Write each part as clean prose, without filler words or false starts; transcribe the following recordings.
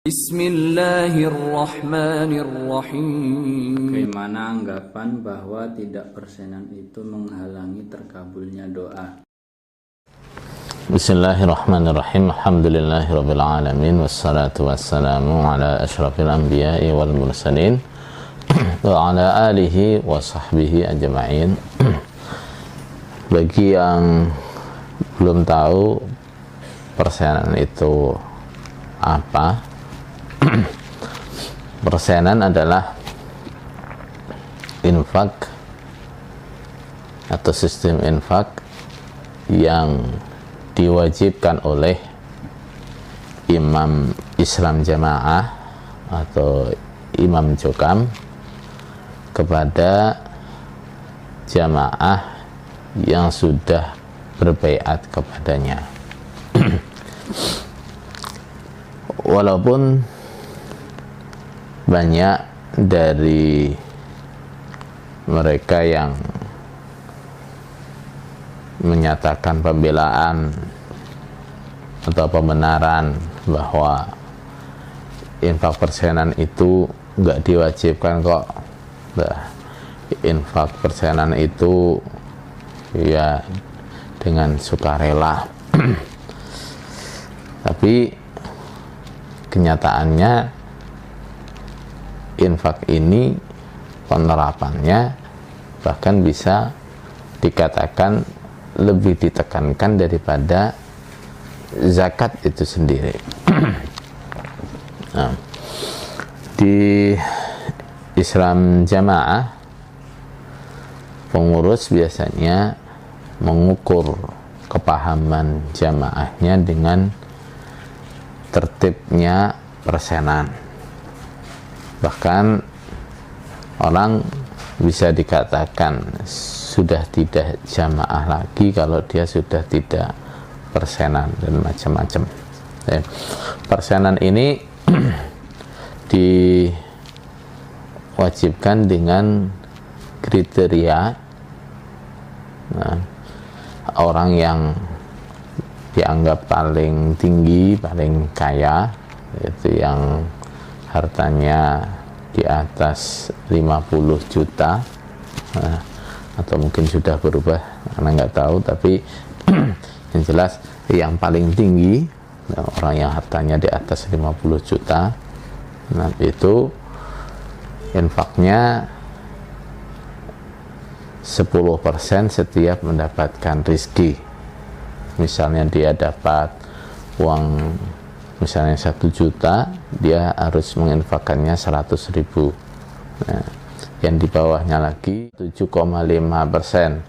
Bismillahirrahmanirrahim. Bagaimana anggapan bahwa tidak persenan itu menghalangi terkabulnya doa? Bismillahirrahmanirrahim. Alhamdulillahirabbil alamin wassalatu wassalamu ala asyrafil anbiya'i wal mursalin wa ala alihi wa sahbihi ajma'in. Bagi yang belum tahu persenan itu apa, persenan adalah infak atau sistem infak yang diwajibkan oleh imam Islam jamaah atau imam jokam kepada jamaah yang sudah berbaiat kepadanya. Walaupun banyak dari mereka yang menyatakan pembelaan atau pembenaran bahwa infak persenan itu nggak diwajibkan kok. Infak persenan itu ya dengan sukarela. Tapi kenyataannya infak ini penerapannya bahkan bisa dikatakan lebih ditekankan daripada zakat itu sendiri. Nah, di Islam jamaah pengurus biasanya mengukur kepahaman jamaahnya dengan tertibnya persenan. Bahkan orang bisa dikatakan sudah tidak jamaah lagi kalau dia sudah tidak persenan dan macam-macam. Persenan ini diwajibkan dengan kriteria orang yang dianggap paling tinggi, paling kaya, yaitu yang hartanya di atas 50 juta, atau mungkin sudah berubah, karena nggak tahu, tapi yang jelas yang paling tinggi orang yang hartanya di atas 50 juta, nah itu infaknya 10% setiap mendapatkan rizki. Misalnya dia dapat uang misalnya 1 juta, dia harus menginfakkannya 100.000. Nah, yang di bawahnya lagi 7,5%.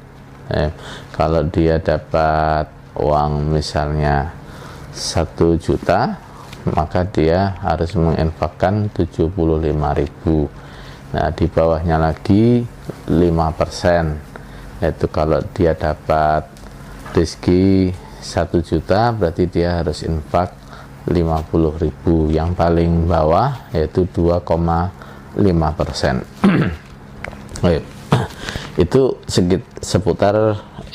Kalau dia dapat uang misalnya 1 juta, maka dia harus menginfakkan 75.000. Nah, di bawahnya lagi 5%, yaitu kalau dia dapat rezeki 1 juta, berarti dia harus infak 50.000. Yang paling bawah yaitu 2,5%. Itu seputar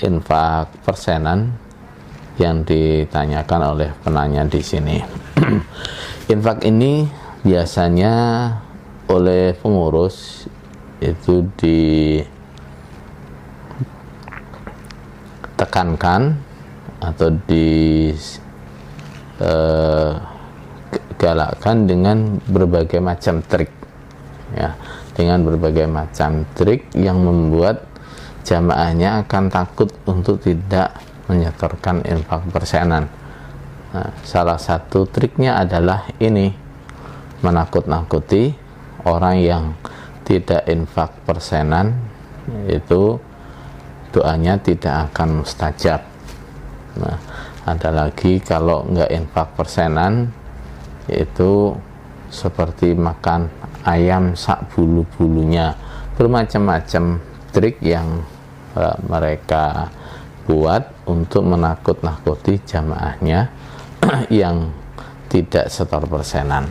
infak persenan yang ditanyakan oleh penanya di sini. Infak ini biasanya oleh pengurus itu ditekankan atau digalakkan dengan berbagai macam trik, ya, dengan berbagai macam trik yang membuat jamaahnya akan takut untuk tidak menyetorkan infak persenan. Nah, salah satu triknya adalah ini, menakut-nakuti orang yang tidak infak persenan, itu doanya tidak akan mustajab. Nah, ada lagi kalau nggak infak persenan itu seperti makan ayam sak bulu-bulunya. Bermacam-macam trik yang mereka buat untuk menakut-nakuti jamaahnya yang tidak setor persenan.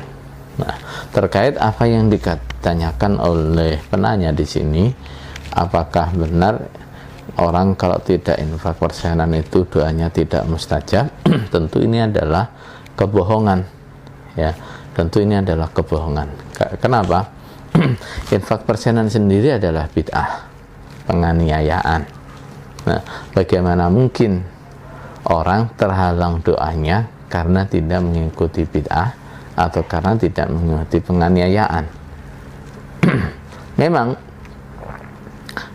Nah, terkait apa yang ditanyakan oleh penanya di sini, apakah benar orang kalau tidak infak persenan itu doanya tidak mustajab? Tentu ini adalah kebohongan, ya. tentu ini adalah kebohongan. Kenapa? Infak persenan sendiri adalah bid'ah, penganiayaan. Nah, bagaimana mungkin orang terhalang doanya karena tidak mengikuti bid'ah atau karena tidak mengikuti penganiayaan? Memang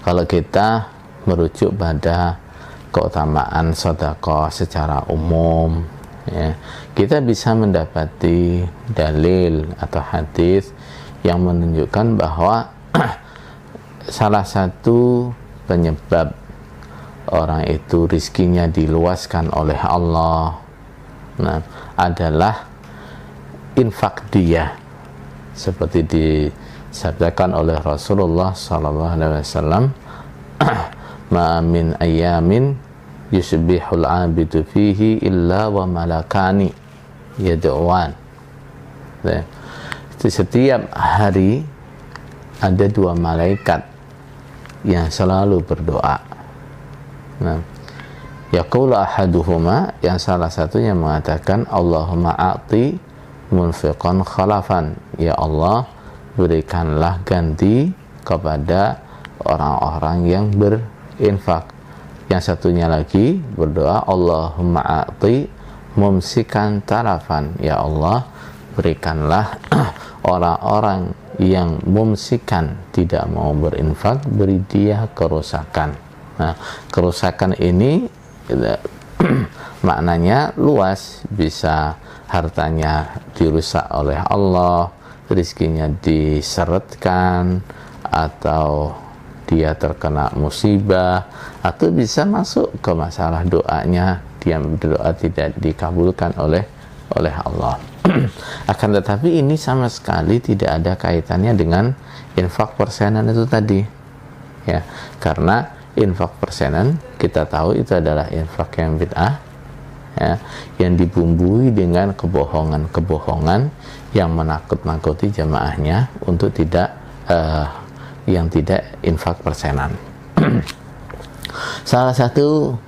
kalau kita merujuk pada keutamaan sedekah secara umum, ya, kita bisa mendapati dalil atau hadis yang menunjukkan bahwa salah satu penyebab orang itu rizkinya diluaskan oleh Allah, nah, adalah infak dia, seperti disabdakan oleh Rasulullah SAW, ma min ayamin yusbihul abidu fihi illa wa malakani yad'uan. Setiap hari ada 2 malaikat yang selalu berdoa. Nah, yaqulu ahaduhuma, yang salah satunya mengatakan, Allahumma a'ti munfiqan khalafan, ya Allah, berikanlah ganti kepada orang-orang yang berinfak. Yang satunya lagi berdoa, Allahumma a'ti mumsikan tarafan, ya Allah, berikanlah orang-orang yang mumsikan, tidak mau berinfak, beri dia kerusakan. Nah, kerusakan ini maknanya luas, bisa hartanya dirusak oleh Allah, rizkinya diseretkan, atau dia terkena musibah, atau bisa masuk ke masalah doanya, dia berdoa tidak dikabulkan oleh Allah. Akan tetapi ini sama sekali tidak ada kaitannya dengan infak persenan itu tadi, ya, karena infak persenan kita tahu itu adalah infak yang bid'ah, ya, yang dibumbui dengan kebohongan-kebohongan yang menakut-nakuti jamaahnya untuk tidak yang tidak infak persenan. Salah satu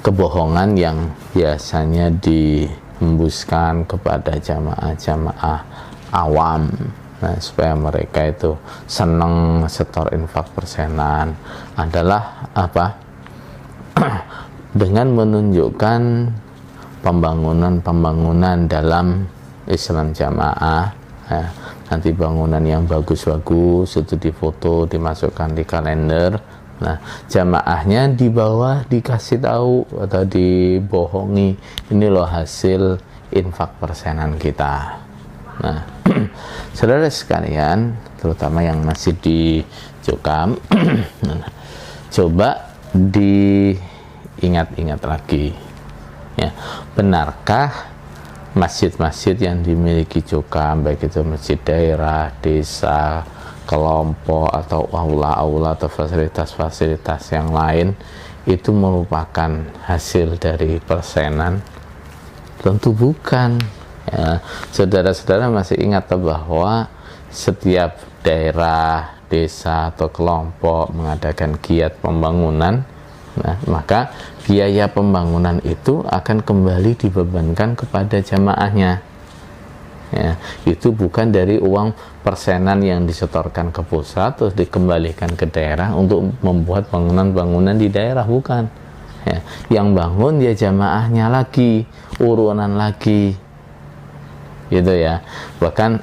kebohongan yang biasanya dihembuskan kepada jamaah-jamaah awam, nah, supaya mereka itu senang setor infak persenan, adalah apa? Dengan menunjukkan pembangunan dalam Islam jamaah, ya, nanti bangunan yang bagus-bagus itu difoto, dimasukkan di kalender. Nah, jamaahnya di bawah dikasih tahu atau dibohongi, ini loh hasil infak persenan kita. Nah, saudara sekalian, terutama yang masih di Cukam, coba diingat-ingat lagi, ya, benarkah masjid-masjid yang dimiliki Cukam, baik itu masjid daerah, desa, kelompok, atau aula-aula atau fasilitas-fasilitas yang lain, itu merupakan hasil dari persenan? Tentu bukan, ya. Saudara-saudara masih ingat bahwa setiap daerah, desa, atau kelompok mengadakan giat pembangunan, nah, maka biaya pembangunan itu akan kembali dibebankan kepada jamaahnya, ya. Itu bukan dari uang persenan yang disetorkan ke pusat terus dikembalikan ke daerah untuk membuat bangunan-bangunan di daerah, bukan, ya. Yang bangun ya jamaahnya lagi, urunan lagi, gitu ya. Bahkan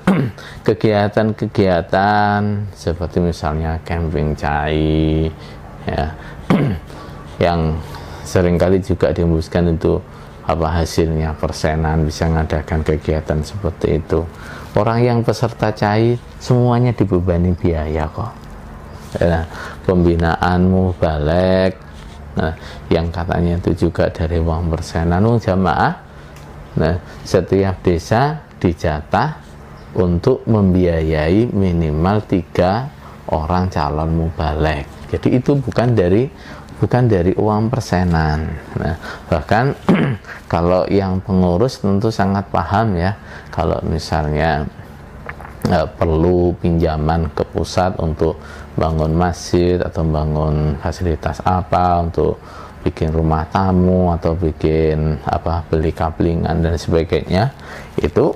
kegiatan-kegiatan seperti misalnya camping cai, ya, yang seringkali juga dihembuskan itu hasilnya persenan, bisa mengadakan kegiatan seperti itu. Orang yang peserta cai semuanya dibebani biaya kok, ya, pembinaanmu balik, nah, yang katanya itu juga dari uang persenan jamaah. Nah, setiap desa dijatah untuk membiayai minimal 3 orang calon mubalek. Jadi itu bukan dari uang persenan. Nah, bahkan kalau yang pengurus tentu sangat paham, ya, kalau misalnya perlu pinjaman ke pusat untuk bangun masjid atau bangun fasilitas apa, untuk bikin rumah tamu atau bikin beli kaplingan dan sebagainya, itu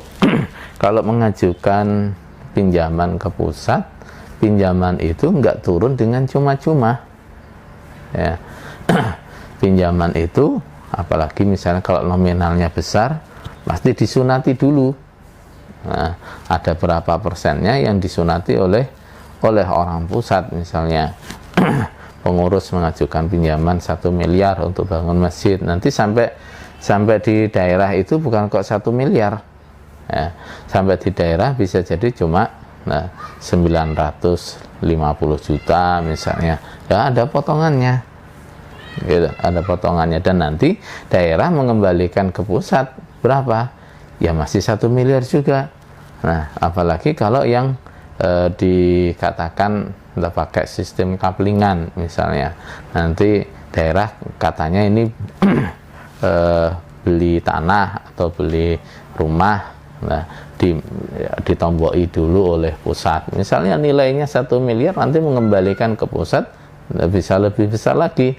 kalau mengajukan pinjaman ke pusat, pinjaman itu nggak turun dengan cuma-cuma ya. Pinjaman itu apalagi misalnya kalau nominalnya besar pasti disunati dulu. Nah, ada berapa persennya yang disunati oleh orang pusat. Misalnya pengurus mengajukan pinjaman 1 miliar untuk bangun masjid, nanti sampai di daerah itu bukan kok 1 miliar ya, sampai di daerah bisa jadi cuma 950 juta misalnya ya, ada potongannya gitu, ada potongannya. Dan nanti daerah mengembalikan ke pusat berapa ya, masih 1 miliar juga. Nah apalagi kalau yang dikatakan pakai sistem kaplingan misalnya, nanti daerah katanya ini beli tanah atau beli rumah, nah ditomboki dulu oleh pusat, misalnya nilainya 1 miliar, nanti mengembalikan ke pusat bisa lebih besar lagi.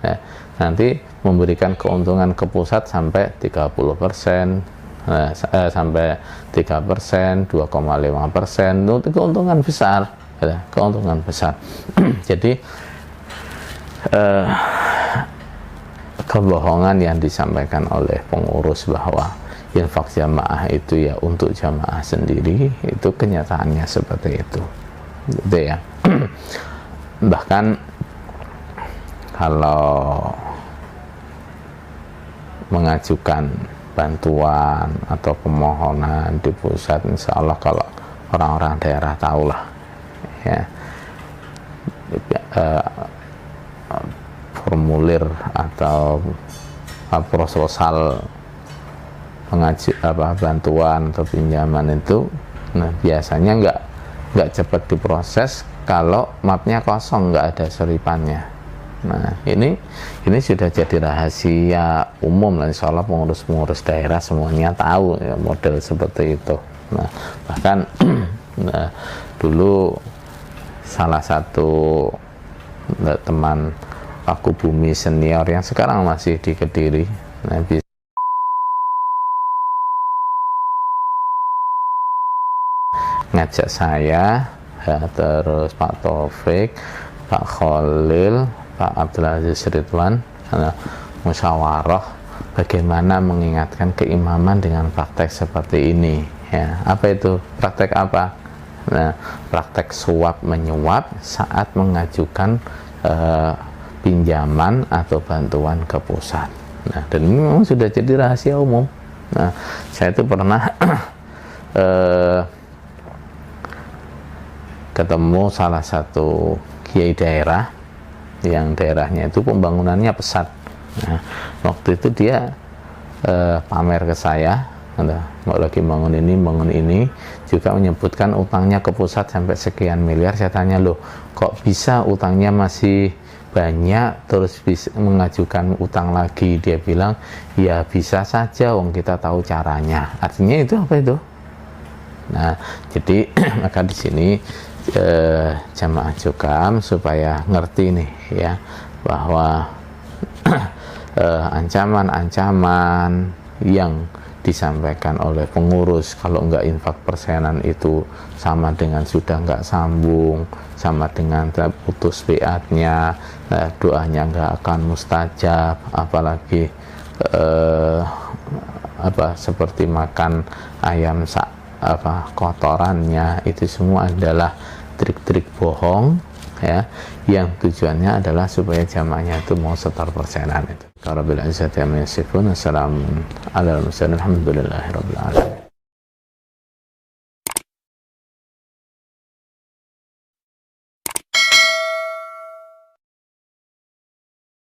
Nah, nanti memberikan keuntungan ke pusat sampai 30%, sampai 3%, 2,5%, itu keuntungan besar ya, keuntungan besar. Jadi kebohongan yang disampaikan oleh pengurus bahwa infak jamaah itu ya untuk jamaah sendiri, itu kenyataannya seperti itu gitu ya. Bahkan kalau mengajukan bantuan atau pemohonan di pusat, insya Allah kalau orang-orang daerah tahulah ya, formulir atau proposal bantuan atau pinjaman itu, nah biasanya nggak cepat diproses kalau mapnya kosong, nggak ada selipannya. Nah ini sudah jadi rahasia umum lah, insya Allah pengurus-pengurus daerah semuanya tahu ya, model seperti itu. Nah bahkan dulu salah satu teman Paku Bumi senior yang sekarang masih di Kediri, nah, ngajak saya ya, terus Pak Taufik, Pak Khalil, Pak Abdul Aziz Ridwan, musyawarah bagaimana mengingatkan keimaman dengan praktek seperti ini ya. Apa itu praktek apa? Nah, praktek suap menyuap saat mengajukan pinjaman atau bantuan ke pusat. Nah, dan ini memang sudah jadi rahasia umum. Nah, saya itu pernah ketemu salah satu kiai daerah yang daerahnya itu pembangunannya pesat. Nah, waktu itu dia pamer ke saya, mau lagi bangun ini, juga menyebutkan utangnya ke pusat sampai sekian miliar. Saya tanya, loh kok bisa utangnya masih banyak terus bisa mengajukan utang lagi? Dia bilang, ya bisa saja, wong kita tahu caranya. Artinya itu apa itu? Nah, jadi maka di sini jamaah Jukam supaya ngerti nih ya, bahwa ancaman-ancaman yang disampaikan oleh pengurus kalau enggak infak persenan itu sama dengan sudah enggak sambung, sama dengan putus biatnya, doanya enggak akan mustajab, apalagi seperti makan ayam kotorannya, itu semua adalah trik-trik bohong ya, yang tujuannya adalah supaya jamaahnya itu mau setor persenan itu. Rabbil izzati amma yasifun, assalamu ala al-mursalin, alhamdulillahi rabbil alamin.